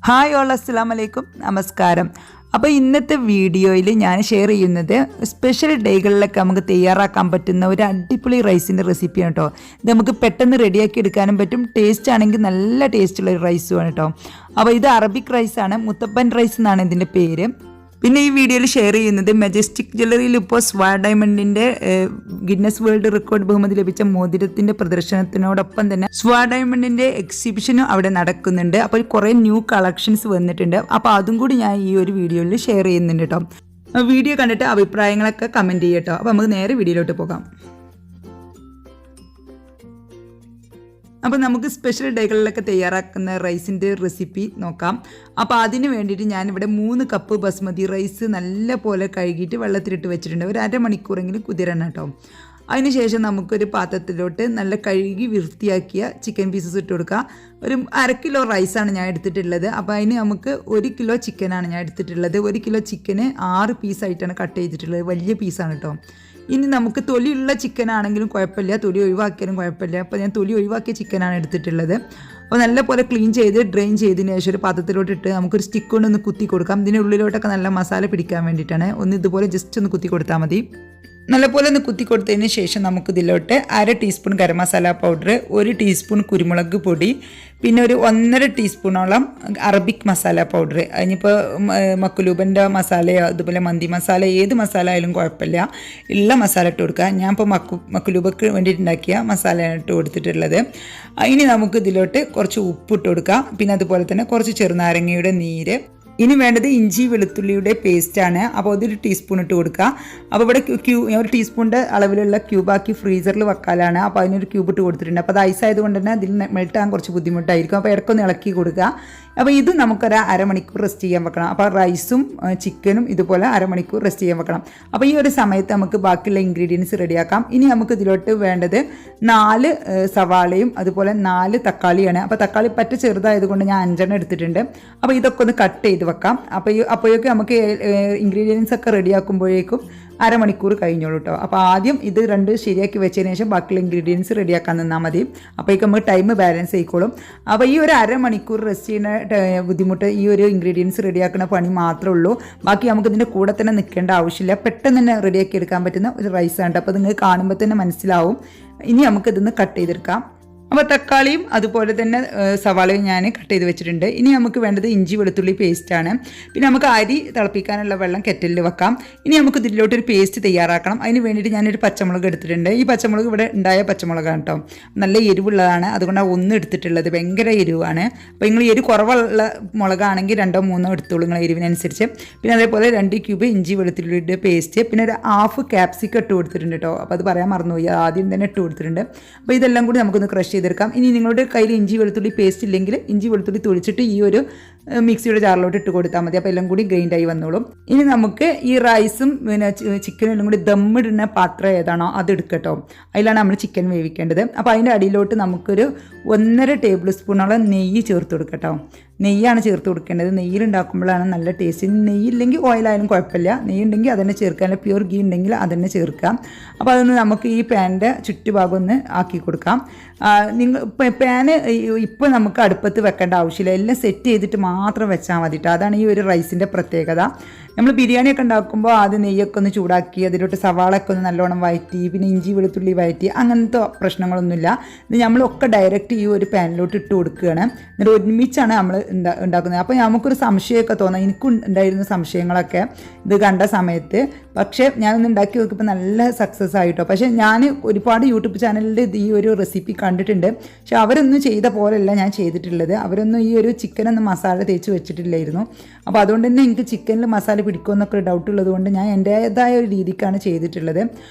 Hi all അസ്സലാമു അലൈക്കും നമസ്കാരം. അപ്പോൾ ഇന്നത്തെ വീഡിയോയിൽ ഞാൻ ഷെയർ ചെയ്യുന്നത് സ്പെഷ്യൽ ഡേകളിലൊക്കെ നമുക്ക് തയ്യാറാക്കാൻ പറ്റുന്ന ഒരു അടിപൊളി റൈസിൻ്റെ റെസിപ്പിയാണ് കേട്ടോ. ഇത് നമുക്ക് പെട്ടെന്ന് റെഡിയാക്കി എടുക്കാനും പറ്റും. ടേസ്റ്റ് ആണെങ്കിൽ നല്ല ടേസ്റ്റുള്ള ഒരു റൈസുമാണ് കേട്ടോ. അപ്പോൾ ഇത് അറബിക് റൈസാണ്, മുത്തപ്പൻ റൈസ് എന്നാണ് ഇതിൻ്റെ പേര്. പിന്നെ ഈ വീഡിയോയിൽ ഷെയർ ചെയ്യുന്നത് മെജസ്റ്റിക് ജ്വല്ലറിയിൽ ഇപ്പോൾ സ്വാ ഡയമണ്ടിൻ്റെ ഗിന്നസ് വേൾഡ് റെക്കോർഡ് ബഹുമതി ലഭിച്ച മോതിരത്തിൻ്റെ പ്രദർശനത്തിനോടൊപ്പം തന്നെ സ്വാ ഡയമണ്ടിൻ്റെ എക്സിബിഷനും അവിടെ നടക്കുന്നുണ്ട്. അപ്പോൾ കുറേ ന്യൂ കളക്ഷൻസ് വന്നിട്ടുണ്ട്. അപ്പോൾ അതും കൂടി ഞാൻ ഈ ഒരു വീഡിയോയിൽ ഷെയർ ചെയ്യുന്നുണ്ട് കേട്ടോ. വീഡിയോ കണ്ടിട്ട് അഭിപ്രായങ്ങളൊക്കെ കമൻറ്റ് ചെയ്യട്ടോ. അപ്പോൾ നമുക്ക് നേരെ വീഡിയോയിലോട്ട് പോകാം. അപ്പോൾ നമുക്ക് സ്പെഷ്യൽ ഡേകളിലൊക്കെ തയ്യാറാക്കുന്ന റൈസിൻ്റെ റെസിപ്പി നോക്കാം. അപ്പോൾ അതിന് വേണ്ടിയിട്ട് ഞാനിവിടെ 3 കപ്പ് ബസ്മതി റൈസ് നല്ല പോലെ കഴുകിയിട്ട് വെള്ളത്തിലിട്ട് വെച്ചിട്ടുണ്ട്. ഒരു അരമണിക്കൂറെങ്കിലും കുതിരണം കേട്ടോ. അതിനുശേഷം നമുക്കൊരു പാത്രത്തിലോട്ട് നല്ല കഴുകി വൃത്തിയാക്കിയ ചിക്കൻ പീസസ് ഇട്ട് കൊടുക്കുക. ഒരു 1/2 കിലോ റൈസാണ് ഞാൻ എടുത്തിട്ടുള്ളത്. അപ്പോൾ അതിന് നമുക്ക് 1 കിലോ ചിക്കനാണ് ഞാൻ എടുത്തിട്ടുള്ളത്. 1 കിലോ ചിക്കന് 6 പീസായിട്ടാണ് കട്ട് ചെയ്തിട്ടുള്ളത്. വലിയ പീസാണ് കേട്ടോ. ഇനി നമുക്ക് തൊലിയുള്ള ചിക്കനാണെങ്കിലും കുഴപ്പമില്ല, തൊലി ഒഴിവാക്കിയാലും കുഴപ്പമില്ല. അപ്പോൾ ഞാൻ തൊലി ഒഴിവാക്കിയ ചിക്കനാണ് എടുത്തിട്ടുള്ളത്. അപ്പോൾ നല്ലപോലെ ക്ലീൻ ചെയ്ത് ഡ്രെയിൻ ചെയ്തതിന് ശേഷം ഒരു പാത്രത്തിലോട്ട് ഇട്ട് നമുക്കൊരു സ്റ്റിക്ക് കൊണ്ട് ഒന്ന് കുത്തി കൊടുക്കാം. ഇതിൻ്റെ ഉള്ളിലോട്ടൊക്കെ നല്ല മസാല പിടിക്കാൻ വേണ്ടിയിട്ടാണ്. ഇതുപോലെ ജസ്റ്റ് ഒന്ന് കുത്തി കൊടുത്താൽ മതി. നല്ലപോലെ ഒന്ന് കുത്തി കൊടുത്തതിന് ശേഷം നമുക്ക് ഇതിലോട്ട് 1/2 teaspoon garam masala powder, 1 teaspoon കുരുമുളക് പൊടി, പിന്നെ ഒരു 1.5 ടീസ്പൂണോളം അറബിക് മസാല പൗഡർ. അതിനിപ്പോൾ മക്കുലൂബൻ്റെ മസാലയോ അതുപോലെ മന്തി മസാല ഏത് മസാല ആയാലും കുഴപ്പമില്ല, ഉള്ള മസാല ഇട്ട് കൊടുക്കുക. ഞാൻ ഇപ്പോൾ മക്കുലൂബക്ക് വേണ്ടിയിട്ടുണ്ടാക്കിയ മസാലയാണ് ഇട്ട് കൊടുത്തിട്ടുള്ളത്. ഇനി നമുക്ക് ഇതിലോട്ട് കുറച്ച് ഉപ്പ് ഇട്ട് കൊടുക്കാം. പിന്നെ അതുപോലെ തന്നെ കുറച്ച് ചെറുനാരങ്ങയുടെ നീര്. ഇനി വേണ്ടത് ഇഞ്ചി വെളുത്തുള്ളിയുടെ പേസ്റ്റാണ്. അപ്പോൾ അതൊരു ടീസ്പൂൺ ഇട്ട് കൊടുക്കുക. അപ്പോൾ ഇവിടെ ഒരു ടീസ്പൂണിൻ്റെ അളവിലുള്ള ക്യൂബാക്കി ഫ്രീസറിൽ വെക്കാനാണ്. അപ്പോൾ അതിനൊരു ക്യൂബ് ഇട്ട് കൊടുത്തിട്ടുണ്ട്. അപ്പോൾ അത് ഐസ് ആയതുകൊണ്ട് തന്നെ അതിൽ മെൽട്ടാൻ കുറച്ച് ബുദ്ധിമുട്ടായിരിക്കും. അപ്പോൾ ഇടയ്ക്കൊന്ന് ഇളക്കി കൊടുക്കുക. അപ്പോൾ ഇത് നമുക്കൊരു അരമണിക്കൂർ റെസ്റ്റ് ചെയ്യാൻ വെക്കണം. അപ്പോൾ റൈസും ചിക്കനും ഇതുപോലെ അരമണിക്കൂർ റെസ്റ്റ് ചെയ്യാൻ വെക്കണം. അപ്പോൾ ഈ ഒരു സമയത്ത് നമുക്ക് ബാക്കിയുള്ള ഇൻഗ്രീഡിയൻസ് റെഡിയാക്കാം. ഇനി നമുക്ക് ഇതിലോട്ട് വേണ്ടത് 4 സവാളയും അതുപോലെ 4 തക്കാളിയാണ്. അപ്പോൾ തക്കാളി പറ്റ ചെറുതായതുകൊണ്ട് ഞാൻ 5 എടുത്തിട്ടുണ്ട്. അപ്പോൾ ഇതൊക്കെ ഒന്ന് കട്ട് ചെയ്ത് വെക്കാം. അപ്പോഴേക്കും നമുക്ക് ഇൻഗ്രീഡിയൻസ് ഒക്കെ റെഡിയാക്കുമ്പോഴേക്കും അരമണിക്കൂർ കഴിഞ്ഞോളൂ കേട്ടോ. അപ്പോൾ ആദ്യം ഇത് 2 ശരിയാക്കി വെച്ചതിന് ശേഷം ബാക്കിയുള്ള ഇൻഗ്രീഡിയൻസ് റെഡിയാക്കാൻ നിന്നാൽ മതി. അപ്പോഴേക്കും നമുക്ക് ടൈം ബാലൻസ് ആയിക്കോളും. അപ്പോൾ ഈ ഒരു അരമണിക്കൂർ റെസ്റ്റ് ചെയ്യുന്ന ബുദ്ധിമുട്ട് ഈ ഒരു ഇൻഗ്രീഡിയൻസ് റെഡിയാക്കുന്ന പണി മാത്രമേ ഉള്ളൂ. ബാക്കി നമുക്ക് ഇതിൻ്റെ കൂടെ തന്നെ നിൽക്കേണ്ട ആവശ്യമില്ല. പെട്ടെന്ന് തന്നെ റെഡിയാക്കി എടുക്കാൻ പറ്റുന്ന ഒരു റൈസാണ്. അപ്പോൾ നിങ്ങൾക്ക് കാണുമ്പോൾ തന്നെ മനസ്സിലാവും. ഇനി നമുക്കിതൊന്ന് കട്ട് ചെയ്തെടുക്കാം. അപ്പോൾ തക്കാളിയും അതുപോലെ തന്നെ സവാളയും ഞാൻ കട്ട് ചെയ്ത് വെച്ചിട്ടുണ്ട്. ഇനി നമുക്ക് വേണ്ടത് ഇഞ്ചി വെളുത്തുള്ളി പേസ്റ്റാണ്. പിന്നെ നമുക്ക് അരി തിളപ്പിക്കാനുള്ള വെള്ളം കെറ്റലിൽ വെക്കാം. ഇനി നമുക്ക് ഇതിലോട്ടൊരു പേസ്റ്റ് തയ്യാറാക്കണം. അതിന് വേണ്ടിയിട്ട് ഞാനൊരു പച്ചമുളക് എടുത്തിട്ടുണ്ട്. ഈ പച്ചമുളക് ഇവിടെ ഉണ്ടായ പച്ചമുളകാണ് കേട്ടോ. നല്ല എരിവുള്ളതാണ്, അതുകൊണ്ടാണ് 1 എടുത്തിട്ടുള്ളത്. ഭയങ്കര എരിവാണ്. അപ്പോൾ നിങ്ങൾ എരിവ് കുറവുള്ള മുളകാണെങ്കിൽ 2 3 എടുത്തോളൂ നിങ്ങൾ എരിവിനനുസരിച്ച്. പിന്നെ അതേപോലെ 2 ക്യൂബ് ഇഞ്ചി വെളുത്തുള്ളിയുടെ പേസ്റ്റ്, പിന്നെ ഒരു 1/2 ക്യാപ്സിക്കം ഇട്ട് കൊടുത്തിട്ടുണ്ട് കേട്ടോ. അപ്പോൾ അത് പറയാൻ മറന്നുപോയി, ആദ്യം തന്നെ ഇട്ട് കൊടുത്തിട്ടുണ്ട്. അപ്പോൾ ഇതെല്ലാം കൂടി നമുക്കൊന്ന് ക്രഷ് ചെയ്തെടുക്കാം. ഇനി നിങ്ങളുടെ കയ്യിൽ ഇഞ്ചി വെളുത്തുള്ളി പേസ്റ്റ് ഇല്ലെങ്കിൽ ഇഞ്ചി വെളുത്തുള്ളി തൊളിച്ചിട്ട് ഈ ഒരു മിക്സിയുടെ ജാറിലോട്ട് ഇട്ട് കൊടുത്താൽ മതി. അപ്പോൾ എല്ലാം കൂടി ഗ്രൈൻഡായി വന്നോളും. ഇനി നമുക്ക് ഈ റൈസും പിന്നെ ചിക്കനും എല്ലാം കൂടി ദമ്മിടുന്ന പാത്രം ഏതാണോ അത് എടുക്കട്ടോ. അതിലാണ് നമ്മൾ ചിക്കൻ വേവിക്കേണ്ടത്. അപ്പോൾ അതിൻ്റെ അടിയിലോട്ട് നമുക്കൊരു 1.5 ടേബിൾ സ്പൂണോളം നെയ്യ് ചേർത്ത് കൊടുക്കട്ടോ. നെയ്യാണ് ചേർത്ത് കൊടുക്കേണ്ടത്. നെയ്യിലുണ്ടാക്കുമ്പോഴാണ് നല്ല ടേസ്റ്റ്. നെയ്യില്ലെങ്കിൽ ഓയിലായാലും കുഴപ്പമില്ല. നെയ്യ് ഉണ്ടെങ്കിൽ അതന്നെ ചേർക്കുക, അല്ലെങ്കിൽ പ്യൂർ ഗീ ഉണ്ടെങ്കിൽ അതന്നെ ചേർക്കാം. അപ്പോൾ അതൊന്ന് നമുക്ക് ഈ പാനിൻ്റെ ചുറ്റുഭാഗം ഒന്ന് ആക്കി കൊടുക്കാം. നിങ്ങൾ പാന് ഇപ്പോൾ നമുക്ക് അടുപ്പത്ത് വെക്കേണ്ട ആവശ്യമില്ല. എല്ലാം സെറ്റ് ചെയ്തിട്ട് മാത്രം വെച്ചാൽ മതിട്ടോ. അതാണ് ഈ ഒരു റൈസിൻ്റെ പ്രത്യേകത. നമ്മൾ ബിരിയാണിയൊക്കെ ഉണ്ടാക്കുമ്പോൾ ആദ്യം നെയ്യൊക്കെ ഒന്ന് ചൂടാക്കി അതിലോട്ട് സവാളയൊക്കെ ഒന്ന് നല്ലോണം വഴറ്റി പിന്നെ ഇഞ്ചി വെളുത്തുള്ളി വഴറ്റി അങ്ങനത്തെ പ്രശ്നങ്ങളൊന്നുമില്ല. ഇത് നമ്മളൊക്കെ ഡയറക്റ്റ് ഈ ഒരു പാനിലോട്ട് ഇട്ട് കൊടുക്കുകയാണ്. എന്നിട്ട് ഒരുമിച്ചാണ് നമ്മൾ ഉണ്ടാക്കുന്നത്. അപ്പോൾ നമുക്കൊരു സംശയമൊക്കെ തോന്നാം. എനിക്കും ഉണ്ടായിരുന്ന സംശയങ്ങളൊക്കെ ഇത് കണ്ട സമയത്ത്. പക്ഷേ ഞാനൊന്ന് ഉണ്ടാക്കി നോക്കിയപ്പോൾ നല്ല സക്സസ് ആയിട്ടോ. പക്ഷേ ഞാൻ ഒരുപാട് യൂട്യൂബ് ചാനലിൽ ഈ ഒരു റെസിപ്പി കണ്ടിട്ടുണ്ട്. പക്ഷെ അവരൊന്നും ചെയ്ത പോലെയല്ല ഞാൻ ചെയ്തിട്ടുള്ളത്. അവരൊന്നും ഈ ഒരു ചിക്കനൊന്നും മസാല തേച്ച് വെച്ചിട്ടില്ലായിരുന്നു. അപ്പോൾ അതുകൊണ്ട് തന്നെ എനിക്ക് ചിക്കനിൽ മസാല പിടിക്കുമെന്നൊക്കെ ഒരു ഡൗട്ട് ഉള്ളത് കൊണ്ട് ഞാൻ എൻ്റേതായ ഒരു രീതിക്കാണ് ചെയ്തിട്ടുള്ളത്.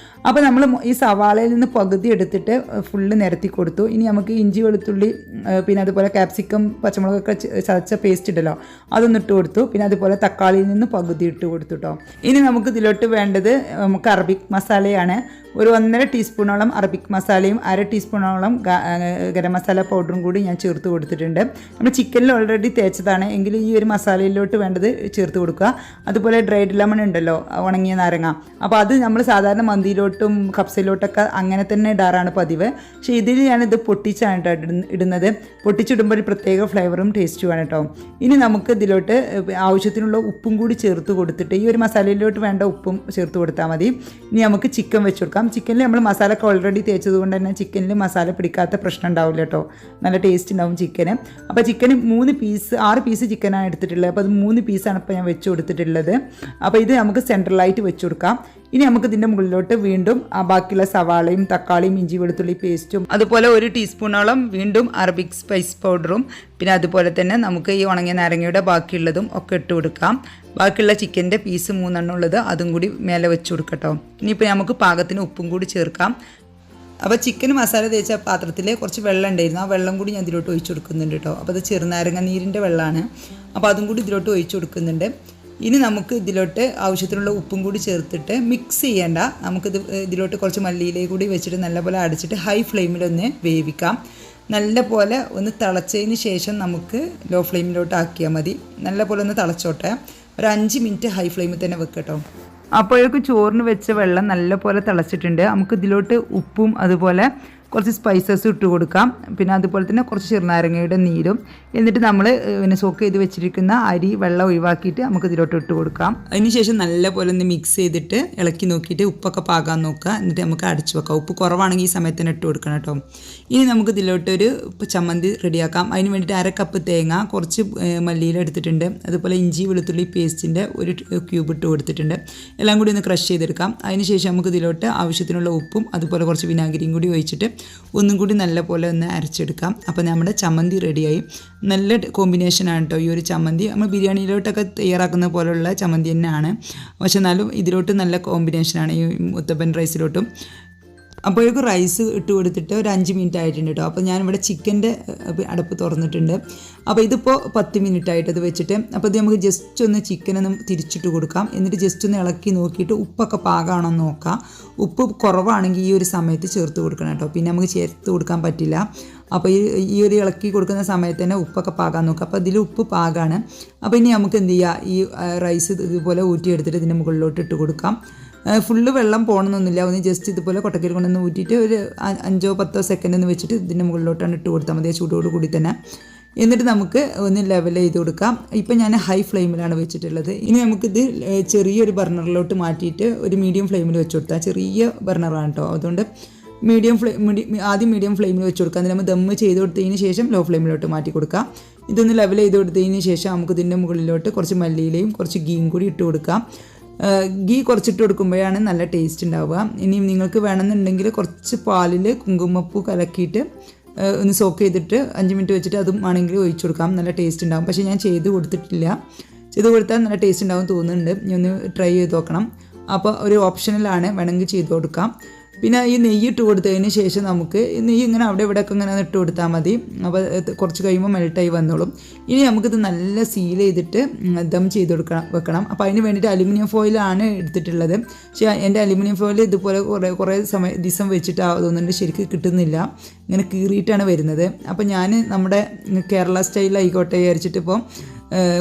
അപ്പോൾ നമ്മൾ ഈ സവാളയിൽ നിന്ന് പകുതി എടുത്തിട്ട് ഫുള്ള് നിരത്തി കൊടുത്തു. ഇനി നമുക്ക് ഇഞ്ചി വെളുത്തുള്ളി പിന്നെ അതുപോലെ ക്യാപ്സിക്കം പച്ചമുളകൊക്കെ ചതച്ച പേസ്റ്റ് ഇടല്ലോ അതൊന്ന് ഇട്ട് കൊടുത്തു. പിന്നെ അതുപോലെ തക്കാളിയിൽ നിന്ന് പകുതി ഇട്ട് കൊടുത്തു കേട്ടോ. ഇനി നമുക്ക് ഇതിലോട്ട് വേണ്ടത് നമുക്ക് അറബിക് മസാലയാണ്. ഒരു 1.5 ടീസ്പൂണോളം അറബിക് മസാലയും 1/2 ടീസ്പൂണോളം ഗരം മസാല പൗഡറും കൂടി ഞാൻ ചേർത്ത് കൊടുത്തിട്ടുണ്ട്. നമ്മൾ ചിക്കനിൽ ഓൾറെഡി തേച്ചതാണ്. ആണ് എങ്കിൽ ഈ ഒരു മസാലയിലോട്ട് വേണ്ടത് ചേർത്ത് കൊടുക്കുക. അതുപോലെ ഡ്രൈഡ് ലെമൺ ഉണ്ടല്ലോ, ഉണങ്ങിയ നാരങ്ങ, അപ്പോൾ അത് നമ്മൾ സാധാരണ മന്തിയിലോട്ടും കപ്സയിലോട്ടൊക്കെ അങ്ങനെ തന്നെ ഇടാറാണ് പതിവ്. പക്ഷേ ഇതിൽ ഞാനിത് പൊട്ടിച്ചാണ് കേട്ടോ ഇടുന്നത്. പൊട്ടിച്ചിടുമ്പോൾ ഒരു പ്രത്യേക ഫ്ലേവറും ടേസ്റ്റുമാണ് കേട്ടോ. ഇനി നമുക്ക് ഇതിലോട്ട് ആവശ്യത്തിനുള്ള ഉപ്പും കൂടി ചേർത്ത് കൊടുത്തിട്ട് ഈ ഒരു മസാലയിലോട്ട് വേണ്ട ഉപ്പും ചേർത്ത് കൊടുത്താൽ മതി. ഇനി നമുക്ക് ചിക്കൻ വെച്ച് കൊടുക്കാം. ചിക്കനിൽ നമ്മൾ മസാല ഒക്കെ ഓൾറെഡി തേച്ചത് കൊണ്ട് തന്നെ ചിക്കനിൽ മസാല പിടിക്കാത്ത പ്രശ്നം ഉണ്ടാവില്ല കേട്ടോ, നല്ല ടേസ്റ്റ് ഉണ്ടാവും ചിക്കന്. അപ്പോൾ ചിക്കന് 6 പീസ് ചിക്കനാണ് എടുത്തിട്ടുള്ളത്. അപ്പോൾ അത് 3 പീസാണ് ഇപ്പോൾ ഞാൻ വെച്ച് കൊടുത്തിട്ടുള്ളത്. അപ്പോൾ ഇത് നമുക്ക് സെൻട്രലായിട്ട് വെച്ച് കൊടുക്കാം. ഇനി നമുക്ക് ഇതിൻ്റെ മുകളിലോട്ട് വീണ്ടും ബാക്കിയുള്ള സവാളയും തക്കാളിയും ഇഞ്ചി വെളുത്തുള്ളി പേസ്റ്റും അതുപോലെ 1 ടീസ്പൂണോളം വീണ്ടും അറബിക് സ്പൈസ് പൗഡറും പിന്നെ അതുപോലെ തന്നെ നമുക്ക് ഈ ഉണങ്ങിയ നാരങ്ങയുടെ ബാക്കിയുള്ളതും ഒക്കെ ഇട്ട് കൊടുക്കാം. ബാക്കിയുള്ള ചിക്കൻ്റെ പീസ് 3 ഉള്ളത് അതും കൂടി മേലെ വെച്ച് കൊടുക്കട്ടോ. ഇനിയിപ്പോൾ നമുക്ക് പാകത്തിന് ഉപ്പും കൂടി ചേർക്കാം. അപ്പോൾ ചിക്കൻ മസാല തേച്ച പാത്രത്തിൽ കുറച്ച് വെള്ളം ഉണ്ടായിരുന്നു, ആ വെള്ളം കൂടി ഞാൻ ഇതിലോട്ട് ഒഴിച്ച് കൊടുക്കുന്നുണ്ട് കേട്ടോ. അപ്പോൾ അത് ചെറുനാരങ്ങ നീരിൻ്റെ വെള്ളമാണ്, അപ്പോൾ അതും കൂടി ഇതിലോട്ട് ഒഴിച്ച് കൊടുക്കുന്നുണ്ട്. ഇനി നമുക്ക് ഇതിലോട്ട് ആവശ്യത്തിനുള്ള ഉപ്പും കൂടി ചേർത്തിട്ട് മിക്സ് ചെയ്യേണ്ട, ഇതിലോട്ട് കുറച്ച് മല്ലിയിലേക്ക് കൂടി വെച്ചിട്ട് നല്ലപോലെ അടച്ചിട്ട് ഹൈ ഫ്ലെയിമിലൊന്ന് വേവിക്കാം. നല്ലപോലെ ഒന്ന് തിളച്ചതിന് ശേഷം നമുക്ക് ലോ ഫ്ലെയിമിലോട്ട് ആക്കിയാൽ മതി. നല്ലപോലെ ഒന്ന് തിളച്ചോട്ടെ, ഒരു 5 മിനിറ്റ് ഹൈ ഫ്ലെയിമിൽ തന്നെ വെക്കട്ടോ. അപ്പോഴേക്കും ചോറിന് വെച്ച വെള്ളം നല്ലപോലെ തിളച്ചിട്ടുണ്ട്. നമുക്ക് ഇതിലോട്ട് ഉപ്പും അതുപോലെ കുറച്ച് സ്പൈസസ് ഇട്ട് കൊടുക്കാം. പിന്നെ അതുപോലെ തന്നെ കുറച്ച് ചെറുനാരങ്ങയുടെ നീരും. എന്നിട്ട് നമ്മൾ സോക്ക് ചെയ്ത് വെച്ചിരിക്കുന്ന അരി വെള്ളം ഒഴിവാക്കിയിട്ട് നമുക്ക് ഇതിലോട്ട് ഇട്ട് കൊടുക്കാം. അതിനുശേഷം നല്ലപോലെ ഒന്ന് മിക്സ് ചെയ്തിട്ട് ഇളക്കി നോക്കിയിട്ട് ഉപ്പൊക്കെ പാകാൻ നോക്കുക. എന്നിട്ട് നമുക്ക് അടച്ചു വെക്കാം. ഉപ്പ് കുറവാണെങ്കിൽ ഈ സമയത്ത് തന്നെ ഇട്ട് കൊടുക്കണം കേട്ടോ. ഇനി നമുക്ക് ഇതിലോട്ടൊരു ചമ്മന്തി റെഡിയാക്കാം. അതിന് വേണ്ടിയിട്ട് 1/2 കപ്പ് തേങ്ങ, കുറച്ച് മല്ലിയില എടുത്തിട്ടുണ്ട്, അതുപോലെ ഇഞ്ചി വെളുത്തുള്ളി പേസ്റ്റിൻ്റെ 1 ക്യൂബ് ഇട്ട് കൊടുത്തിട്ടുണ്ട്. എല്ലാം കൂടി ഒന്ന് ക്രഷ് ചെയ്തെടുക്കാം. അതിനുശേഷം നമുക്ക് ഇതിലോട്ട് ആവശ്യത്തിനുള്ള ഉപ്പും അതുപോലെ കുറച്ച് വിനാഗിരിയും കൂടി ഒഴിച്ചിട്ട് ഒന്നും കൂടി നല്ലപോലെ ഒന്ന് അരച്ചെടുക്കാം. അപ്പോൾ നമ്മുടെ ചമ്മന്തി റെഡിയായി. നല്ല കോമ്പിനേഷനാണ് കേട്ടോ ഈ ഒരു ചമ്മന്തി. നമ്മൾ ബിരിയാണിയിലോട്ടൊക്കെ തയ്യാറാക്കുന്ന പോലുള്ള ചമ്മന്തി തന്നെയാണ്, പക്ഷെ എന്നാലും ഇതിലോട്ട് നല്ല കോമ്പിനേഷനാണ് ഈ മുത്തപ്പൻ റൈസിലോട്ടും. അപ്പോഴേക്കും റൈസ് ഇട്ട് കൊടുത്തിട്ട് ഒരു 5 മിനിറ്റ് ആയിട്ടുണ്ട് കേട്ടോ. അപ്പോൾ ഞാനിവിടെ ചിക്കൻ്റെ അടപ്പ് തുറന്നിട്ടുണ്ട്. അപ്പോൾ ഇതിപ്പോൾ 10 മിനിറ്റ് ആയിട്ട് അത് വെച്ചിട്ട്, അപ്പോൾ ഇത് നമുക്ക് ജസ്റ്റ് ഒന്ന് ചിക്കനൊന്ന് തിരിച്ചിട്ട് കൊടുക്കാം. എന്നിട്ട് ജസ്റ്റ് ഒന്ന് ഇളക്കി നോക്കിയിട്ട് ഉപ്പൊക്കെ പാകമാണോ എന്ന് നോക്കാം. ഉപ്പ് കുറവാണെങ്കിൽ ഈ ഒരു സമയത്ത് ചേർത്ത് കൊടുക്കണം കേട്ടോ, പിന്നെ നമുക്ക് ചേർത്ത് കൊടുക്കാൻ പറ്റില്ല. അപ്പോൾ ഈ ഒരു ഇളക്കി കൊടുക്കുന്ന സമയത്ത് തന്നെ ഉപ്പൊക്കെ പാകാൻ നോക്കുക. അപ്പോൾ ഇതിൽ ഉപ്പ് പാകമാണ്. അപ്പോൾ ഇനി നമുക്ക് എന്ത് ചെയ്യുക, ഈ റൈസ് ഇതുപോലെ ഊറ്റിയെടുത്തിട്ട് ഇതിൻ്റെ മുകളിലോട്ട് ഇട്ട് കൊടുക്കാം. ഫുള്ള് വെള്ളം പോകണമെന്നൊന്നുമില്ല, ഒന്ന് ജസ്റ്റ് ഇതുപോലെ കൊട്ടക്കയിൽ കൊണ്ടൊന്ന് ഊറ്റിയിട്ട് ഒരു 5-10 സെക്കൻഡ് ഒന്ന് വെച്ചിട്ട് ഇതിൻ്റെ മുകളിലോട്ടാണ് ഇട്ട് കൊടുത്താൽ മതി, ചൂടോട് കൂടി തന്നെ. എന്നിട്ട് നമുക്ക് ഒന്ന് ലെവൽ ചെയ്ത് കൊടുക്കാം. ഇപ്പം ഞാൻ ഹൈ ഫ്ലെയിമിലാണ് വെച്ചിട്ടുള്ളത്. ഇനി നമുക്കിത് ചെറിയൊരു ബർണറിലോട്ട് മാറ്റിയിട്ട് ഒരു മീഡിയം ഫ്ലെയിമിൽ വെച്ച് കൊടുത്താൽ, ചെറിയ ബർണറാണ് കേട്ടോ, അതുകൊണ്ട് ആദ്യം മീഡിയം ഫ്ലെയിമിൽ വെച്ച് കൊടുക്കാം. അതിന് നമ്മൾ ദമ്മ് ചെയ്ത് കൊടുത്തതിന് ശേഷം ലോ ഫ്ലെയിമിലോട്ട് മാറ്റി കൊടുക്കാം. ഇതൊന്ന് ലെവൽ ചെയ്ത് കൊടുത്തതിന് ശേഷം നമുക്ക് ഇതിൻ്റെ മുകളിലോട്ട് കുറച്ച് മല്ലിയിലയും കുറച്ച് ഗീയും കൂടി ഇട്ട് കൊടുക്കാം. ഗീ കുറച്ചിട്ട് കൊടുക്കുമ്പോഴാണ് നല്ല ടേസ്റ്റ് ഉണ്ടാവുക. ഇനി നിങ്ങൾക്ക് വേണമെന്നുണ്ടെങ്കിൽ കുറച്ച് പാലിൽ കുങ്കുമപ്പൂ കലക്കിയിട്ട് ഒന്ന് സോക്ക് ചെയ്തിട്ട് 5 മിനിറ്റ് വെച്ചിട്ട് അതും ആണെങ്കിൽ ഒഴിച്ചു കൊടുക്കാം, നല്ല ടേസ്റ്റ് ഉണ്ടാകും. പക്ഷേ ഞാൻ ചെയ്ത് കൊടുത്തിട്ടില്ല, ചെയ്ത് കൊടുത്താൽ നല്ല ടേസ്റ്റ് ഉണ്ടാവും തോന്നുന്നുണ്ട്. ഇനി ഒന്ന് ട്രൈ ചെയ്ത് നോക്കണം. അപ്പോൾ ഒരു ഓപ്ഷനിലാണ്, വേണമെങ്കിൽ ചെയ്ത് കൊടുക്കാം. പിന്നെ ഈ നെയ്യ് ഇട്ട് കൊടുത്തതിന് ശേഷം നമുക്ക് നെയ്യ് ഇങ്ങനെ അവിടെ ഇവിടെയൊക്കെ ഇങ്ങനെ ഇട്ട് കൊടുത്താൽ മതി. അപ്പോൾ കുറച്ച് കഴിയുമ്പോൾ മെൽട്ടായി വന്നോളും. ഇനി നമുക്കിത് നല്ല സീൽ ചെയ്തിട്ട് ദം ചെയ്ത് വെക്കണം. അപ്പോൾ അതിന് വേണ്ടിയിട്ട് അലുമിനിയം ഫോയിലാണ് എടുത്തിട്ടുള്ളത്. പക്ഷേ എൻ്റെ അലുമിനിയം ഫോയിൽ ഇതുപോലെ കുറേ ദിവസം വെച്ചിട്ട് തോന്നുന്നുണ്ട് ശരിക്കും കിട്ടുന്നില്ല, ഇങ്ങനെ കീറിയിട്ടാണ് വരുന്നത്. അപ്പോൾ ഞാൻ നമ്മുടെ കേരള സ്റ്റൈലായിക്കോട്ടെ വിചാരിച്ചിട്ട് ഇപ്പോൾ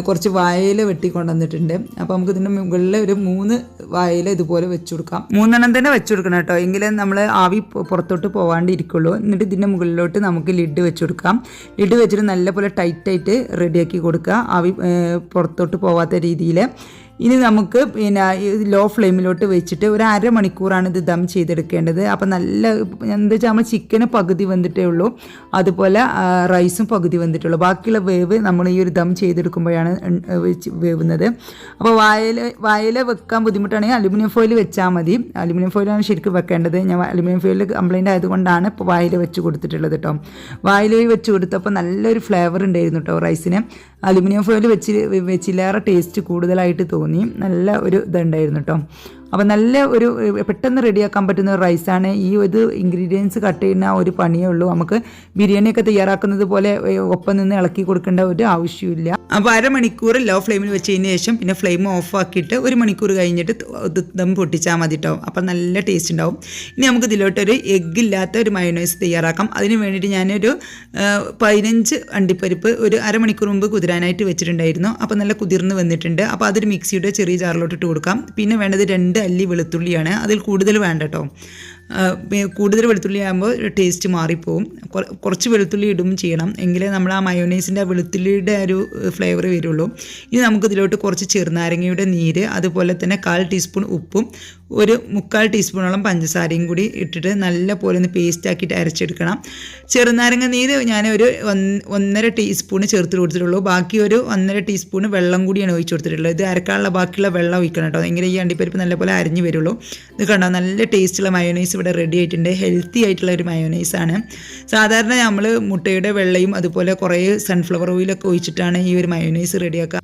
കുറച്ച് വാഴയില വെട്ടിക്കൊണ്ടുവന്നിട്ടുണ്ട്. അപ്പോൾ നമുക്ക് ഇതിൻ്റെ മുകളിൽ ഒരു 3 വാഴയില ഇതുപോലെ വെച്ച് കൊടുക്കാം. 3 തന്നെ വെച്ച് കൊടുക്കണം കേട്ടോ, എങ്കിലേ നമ്മൾ ആവി പുറത്തോട്ട് പോകാണ്ടിരിക്കുള്ളൂ. എന്നിട്ട് ഇതിൻ്റെ മുകളിലോട്ട് നമുക്ക് ലിഡ് വെച്ച് കൊടുക്കാം. ലിഡ് വെച്ചിട്ട് നല്ലപോലെ ടൈറ്റായിട്ട് റെഡിയാക്കി കൊടുക്കുക, ആവി പുറത്തോട്ട് പോകാത്ത രീതിയിൽ. ഇനി നമുക്ക് പിന്നെ ലോ ഫ്ലെയിമിലോട്ട് വെച്ചിട്ട് ഒരു 1/2 മണിക്കൂറാണ് ഇത് ദം ചെയ്തെടുക്കേണ്ടത്. അപ്പോൾ നല്ല എന്താ വെച്ചാൽ നമ്മൾ ചിക്കന് പകുതി വന്നിട്ടേ ഉള്ളൂ, അതുപോലെ റൈസും പകുതി വന്നിട്ടുള്ളൂ. ബാക്കിയുള്ള വേവ് നമ്മൾ ഈ ഒരു ദം ചെയ്തെടുക്കുമ്പോഴാണ് വേവുന്നത്. അപ്പോൾ വാഴയില വെക്കാൻ ബുദ്ധിമുട്ടാണെങ്കിൽ അലുമിനിയം ഫോയിൽ വെച്ചാൽ മതി. അലുമിനിയം ഫോയിലാണ് ശരിക്കും വെക്കേണ്ടത്. ഞാൻ അലുമിനിയം ഫോയിൽ കംപ്ലൈൻറ്റ് ആയതുകൊണ്ടാണ് ഇപ്പോൾ വാഴയില വെച്ച് കൊടുത്തിട്ടുള്ളത് കേട്ടോ. വാഴയില വെച്ച് കൊടുത്തപ്പോൾ നല്ലൊരു ഫ്ലേവർ ഉണ്ടായിരുന്നു കേട്ടോ റൈസിന്. അലുമിനിയം ഫോയിൽ വെച്ചിലേറെ ടേസ്റ്റ് കൂടുതലായിട്ട് തോന്നി, നല്ല ഒരു ഇതുണ്ടായിരുന്നു കേട്ടോ. അപ്പോൾ നല്ല ഒരു പെട്ടെന്ന് റെഡിയാക്കാൻ പറ്റുന്ന ഒരു റൈസാണ്. ഈ ഒരു ഇൻഗ്രീഡിയൻസ് കട്ട് ചെയ്യുന്ന ഒരു പണിയേ ഉള്ളൂ. നമുക്ക് ബിരിയാണിയൊക്കെ തയ്യാറാക്കുന്നത് പോലെ ഒപ്പം നിന്ന് ഇളക്കി കൊടുക്കേണ്ട ഒരു ആവശ്യമില്ല. അപ്പോൾ അരമണിക്കൂർ ലോ ഫ്ലെയിമിൽ വെച്ചതിന് ശേഷം പിന്നെ ഫ്ലെയിം ഓഫ് ആക്കിയിട്ട് 1 മണിക്കൂർ കഴിഞ്ഞിട്ട് ദം പൊട്ടിച്ചാൽ മതി കേട്ടോ. അപ്പോൾ നല്ല ടേസ്റ്റ് ഉണ്ടാവും. ഇനി നമുക്ക് ഇതിലോട്ടൊരു എഗ്ഗ് ഇല്ലാത്ത ഒരു മയോണൈസ് തയ്യാറാക്കാം. അതിന് വേണ്ടിയിട്ട് ഞാനൊരു 15 അണ്ടിപ്പരിപ്പ് ഒരു അരമണിക്കൂർ മുമ്പ് കുതിരാനായിട്ട് വെച്ചിട്ടുണ്ടായിരുന്നു. അപ്പോൾ നല്ല കുതിർന്ന് വന്നിട്ടുണ്ട്. അപ്പോൾ അതൊരു മിക്സിയുടെ ചെറിയ ജാറിലോട്ട് ഇട്ട് കൊടുക്കാം. പിന്നെ വേണ്ടത് 2 അല്ലി വെളുത്തുള്ളിയാണ്. അതിൽ കൂടുതൽ വേണ്ട കേട്ടോ. കൂടുതൽ വെളുത്തുള്ളി ആകുമ്പോൾ ടേസ്റ്റ് മാറിപ്പോവും. കുറച്ച് വെളുത്തുള്ളി ഇടും ചെയ്യണം, എങ്കിലേ നമ്മൾ ആ മയോണൈസിൻ്റെ വെളുത്തുള്ളിയുടെ ഒരു ഫ്ലേവർ വരുള്ളൂ. ഇനി നമുക്കിതിലോട്ട് കുറച്ച് ചെറുനാരങ്ങയുടെ നീര്, അതുപോലെ തന്നെ 1/4 ടീസ്പൂൺ ഉപ്പും 1/4 ടീസ്പൂണോളം പഞ്ചസാരയും കൂടി ഇട്ടിട്ട് നല്ല പോലെ ഒന്ന് പേസ്റ്റ് ആക്കിയിട്ട് അരച്ചെടുക്കണം. ചെറുനാരങ്ങ നീര് ഞാൻ ഒരു 1.5 ടീസ്പൂൺ ചേർത്ത് കൊടുത്തിട്ടുള്ളൂ. ബാക്കി ഒരു 1.5 ടീസ്പൂൺ വെള്ളം കൂടിയാണ് ഒഴിച്ച് കൊടുത്തിട്ടുള്ളത്. ഇത് അരക്കാനുള്ള ബാക്കിയുള്ള വെള്ളം ഒഴിക്കണം കേട്ടോ, എങ്കിലും ഈ അണ്ടിപ്പരിപ്പ് നല്ലപോലെ അരിഞ്ഞ് വരുള്ളൂ. ഇത് കണ്ടോ, നല്ല ടേസ്റ്റുള്ള മയോണൈസ് ഇവിടെ റെഡി ആയിട്ടുണ്ട്. ഹെൽത്തി ആയിട്ടുള്ള ഒരു മയോണൈസാണ്. സാധാരണ നമ്മൾ മുട്ടയുടെ വെള്ളയും അതുപോലെ കുറേ സൺഫ്ലവർ ഓയിലൊക്കെ ഒഴിച്ചിട്ടാണ് ഈ ഒരു മയോണൈസ് റെഡിയാക്കുക.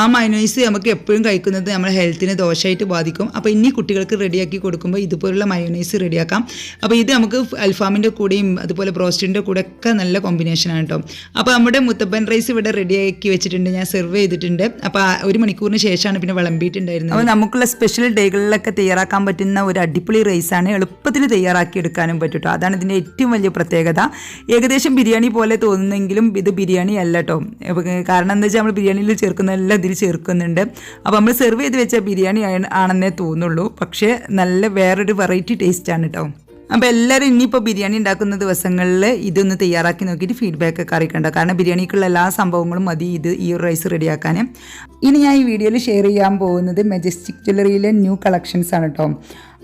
ആ മയോണൈസ് നമുക്ക് എപ്പോഴും കഴിക്കുന്നത് നമ്മുടെ ഹെൽത്തിനെ ദോഷമായിട്ട് ബാധിക്കും. അപ്പോൾ ഇനി കുട്ടികൾക്ക് റെഡിയാക്കി കൊടുക്കുമ്പോൾ ഇതുപോലുള്ള മയോണൈസ് റെഡിയാക്കാം. അപ്പോൾ ഇത് നമുക്ക് അൽഫാമിൻ്റെ കൂടെയും അതുപോലെ ബ്രോസ്റ്റിൻ്റെ കൂടെ ഒക്കെ നല്ല കോമ്പിനേഷനാണ് കേട്ടോ. അപ്പോൾ നമ്മുടെ മുത്തപ്പൻ റൈസ് ഇവിടെ റെഡിയാക്കി വെച്ചിട്ടുണ്ട്, ഞാൻ സെർവ് ചെയ്തിട്ടുണ്ട്. അപ്പോൾ 1 മണിക്കൂറിന് ശേഷമാണ് പിന്നെ വിളമ്പിയിട്ടുണ്ടായിരുന്നത്. അപ്പോൾ നമുക്കുള്ള സ്പെഷ്യൽ ഡേകളിലൊക്കെ തയ്യാറാക്കാൻ പറ്റുന്ന ഒരു അടിപൊളി റൈസാണ്. എളുപ്പത്തിൽ തയ്യാറാക്കി എടുക്കാനും പറ്റും കേട്ടോ. അതാണ് ഇതിൻ്റെ ഏറ്റവും വലിയ പ്രത്യേകത. ഏകദേശം ബിരിയാണി പോലെ തോന്നുന്നെങ്കിലും ഇത് ബിരിയാണി അല്ല കേട്ടോ. കാരണം എന്താ വെച്ചാൽ നമ്മൾ ബിരിയാണിയിൽ ചേർക്കുന്ന എല്ലാം ചേർക്കുന്നുണ്ട്. അപ്പോൾ നമ്മൾ സെർവ് ചെയ്ത് വെച്ച ബിരിയാണി ആണെന്നേ തോന്നുള്ളൂ, പക്ഷേ നല്ല വേറൊരു വെറൈറ്റി ടേസ്റ്റാണ് കേട്ടോ. അപ്പോൾ എല്ലാവരും ഇനിയിപ്പോൾ ബിരിയാണി ഉണ്ടാക്കുന്ന ദിവസങ്ങളിൽ ഇതൊന്ന് തയ്യാറാക്കി നോക്കിയിട്ട് ഫീഡ്ബാക്ക് ഒക്കെ അറിയിക്കണ്ട. കാരണം ബിരിയാണിക്കുള്ള എല്ലാ സംഭവങ്ങളും മതി ഈ ഒരു റൈസ് റെഡിയാക്കാൻ. ഇനി ഞാൻ ഈ വീഡിയോയിൽ ഷെയർ ചെയ്യാൻ പോകുന്നത് മെജസ്റ്റിക് ജ്വല്ലറിയിലെ ന്യൂ കളക്ഷൻസ് ആണ് കേട്ടോ.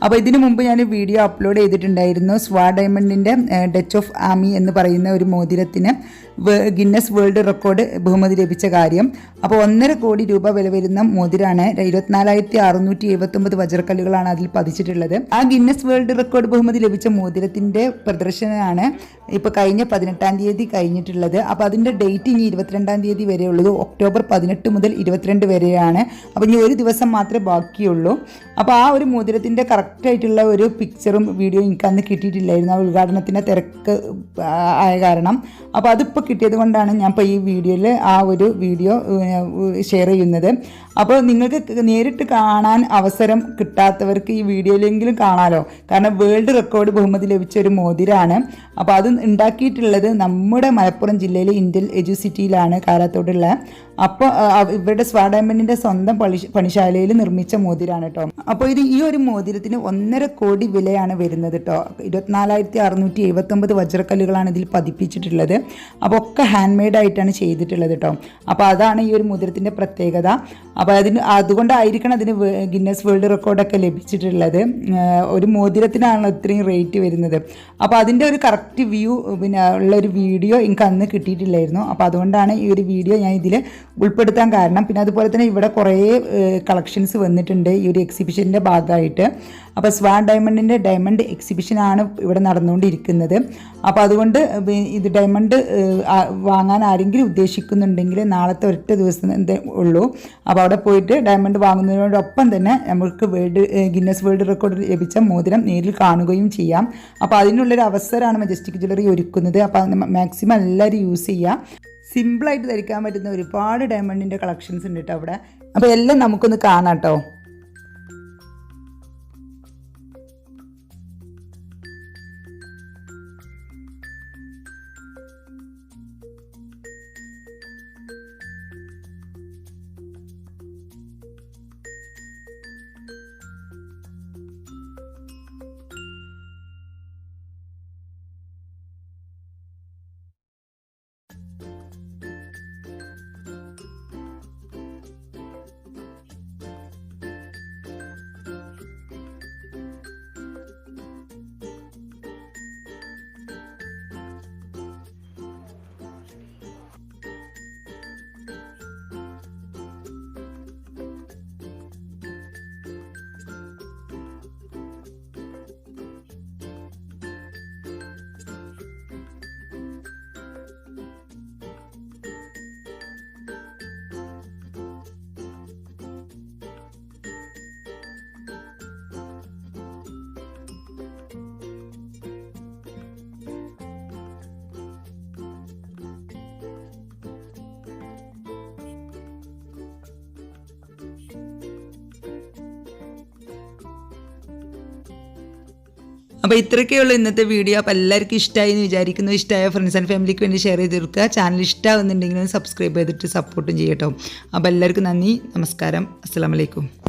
അപ്പോൾ ഇതിനു മുമ്പ് ഞാൻ വീഡിയോ അപ്ലോഡ് ചെയ്തിട്ടുണ്ടായിരുന്നു. സ്വാ ഡയമണ്ടിൻ്റെ ഡച്ച് ഓഫ് ആമി എന്ന് പറയുന്ന ഒരു മോതിരത്തിന് ഗിന്നസ് വേൾഡ് റെക്കോർഡ് ബഹുമതി ലഭിച്ച കാര്യം. അപ്പോൾ 1.5 കോടി രൂപ വില വരുന്ന മോതിരാണ്. 24,679 വജ്രക്കല്ലുകളാണ് അതിൽ പതിച്ചിട്ടുള്ളത്. ആ ഗിന്നസ് വേൾഡ് റെക്കോർഡ് ബഹുമതി ലഭിച്ച മോതിരത്തിൻ്റെ പ്രദർശനമാണ് ഇപ്പോൾ കഴിഞ്ഞ 18-ാം തീയതി കഴിഞ്ഞിട്ടുള്ളത്. അപ്പോൾ അതിൻ്റെ ഡേറ്റ് ഇനി 22-ാം തീയതി വരെ ഉള്ളത്. ഒക്ടോബർ 18 മുതൽ 22 വരെയാണ്. അപ്പോൾ ഇനി ഒരു ദിവസം മാത്രമേ ബാക്കിയുള്ളൂ. അപ്പോൾ ആ ഒരു മോതിരത്തിൻ്റെ കറക്റ്റായിട്ടുള്ള ഒരു പിക്ചറും വീഡിയോ എനിക്ക് അന്ന് കിട്ടിയിട്ടില്ലായിരുന്നു, ആ ഉദ്ഘാടനത്തിൻ്റെ തിരക്ക് ആയ കാരണം. അപ്പോൾ അതിപ്പോൾ കിട്ടിയത് കൊണ്ടാണ് ഞാൻ ഇപ്പോൾ ഈ വീഡിയോയിൽ ആ ഒരു വീഡിയോ ഷെയർ ചെയ്യുന്നത്. അപ്പോൾ നിങ്ങൾക്ക് നേരിട്ട് കാണാൻ അവസരം കിട്ടാത്തവർക്ക് ഈ വീഡിയോയിലെങ്കിലും കാണാമല്ലോ. കാരണം വേൾഡ് റെക്കോർഡ് ബഹുമതി ലഭിച്ച ഒരു മോതിരാണ്. അപ്പോൾ അത് ഉണ്ടാക്കിയിട്ടുള്ളത് നമ്മുടെ മലപ്പുറം ജില്ലയിലെ ഇന്ത്യൻ എജുസിറ്റിയിലാണ്, കാരാത്തോടുള്ള. അപ്പോൾ ഇവരുടെ സ്വാ ഡയമണ്ടിൻ്റെ സ്വന്തം പണിശാലയിൽ നിർമ്മിച്ച മോതിരാണ് കേട്ടോ. അപ്പോൾ ഈ ഒരു മോതിരത്തിന് 1.5 കോടി വിലയാണ് വരുന്നത് കേട്ടോ. 24,679 വജ്രക്കല്ലുകളാണ് ഇതിൽ പതിപ്പിച്ചിട്ടുള്ളത്. അപ്പോൾ ഒക്കെ ഹാൻഡ് മെയ്ഡ് ആയിട്ടാണ് ചെയ്തിട്ടുള്ളത് കേട്ടോ. അപ്പോൾ അതാണ് ഈ ഒരു മോതിരത്തിൻ്റെ പ്രത്യേകത. അപ്പോൾ അതുകൊണ്ടായിരിക്കണം അതിന് ഗിന്നസ് വേൾഡ് റെക്കോർഡൊക്കെ ലഭിച്ചിട്ടുള്ളത്. ഒരു മോതിരത്തിനാണല്ലോ ഇത്രയും റേറ്റ് വരുന്നത്. അപ്പോൾ അതിൻ്റെ ഒരു കറക്റ്റ് വ്യൂ പിന്നെ ഉള്ളൊരു വീഡിയോ എനിക്ക് അന്ന് കിട്ടിയിട്ടില്ലായിരുന്നു. അപ്പോൾ അതുകൊണ്ടാണ് ഈ ഒരു വീഡിയോ ഞാൻ ഇതിൽ ഉൾപ്പെടുത്താൻ കാരണം. പിന്നെ അതുപോലെ തന്നെ ഇവിടെ കുറേ കളക്ഷൻസ് വന്നിട്ടുണ്ട് ഈ ഒരു എക്സിബിഷൻ്റെ ഭാഗമായിട്ട്. അപ്പോൾ സ്വാ ഡയമണ്ടിൻ്റെ ഡയമണ്ട് എക്സിബിഷനാണ് ഇവിടെ നടന്നുകൊണ്ടിരിക്കുന്നത്. അപ്പോൾ അതുകൊണ്ട് ഇത് ഡയമണ്ട് വാങ്ങാൻ ആരെങ്കിലും ഉദ്ദേശിക്കുന്നുണ്ടെങ്കിൽ നാളത്തെ ഒരൊറ്റ ദിവസം ഉള്ളൂ. അപ്പോൾ അവിടെ പോയിട്ട് ഡയമണ്ട് വാങ്ങുന്നതിനോടൊപ്പം തന്നെ നമുക്ക് ഗിന്നസ് വേൾഡ് റെക്കോർഡ് ലഭിച്ച മോതിരം നേരിൽ കാണുകയും ചെയ്യാം. അപ്പോൾ അതിനുള്ളൊരു അവസരമാണ് മെജസ്റ്റിക് ജ്വല്ലറി ഒരുക്കുന്നത്. അപ്പോൾ മാക്സിമം എല്ലാവരും യൂസ് ചെയ്യുക. സിമ്പിളായിട്ട് ധരിക്കാൻ പറ്റുന്ന ഒരുപാട് ഡയമണ്ടിൻ്റെ കളക്ഷൻസ് ഉണ്ട് കേട്ടോ അവിടെ. അപ്പോൾ എല്ലാം നമുക്കൊന്ന് കാണാം കേട്ടോ. അപ്പോൾ ഇത്രയൊക്കെയുള്ള ഇന്നത്തെ വീഡിയോ. അപ്പോൾ എല്ലാവർക്കും ഇഷ്ടമായി എന്ന് വിചാരിക്കുന്നു. ഇഷ്ടമായ ഫ്രണ്ട്സ് ആൻഡ് ഫാമിലിക്ക് വേണ്ടി ഷെയർ ചെയ്ത് തീർക്കുക. ചാനൽ ഇഷ്ടമാകുന്നുണ്ടെങ്കിൽ സബ്സ്ക്രൈബ് ചെയ്തിട്ട് സപ്പോർട്ടും ചെയ്യട്ടോ. അപ്പോൾ എല്ലാവർക്കും നന്ദി, നമസ്കാരം, അസ്സലാമു അലൈക്കും.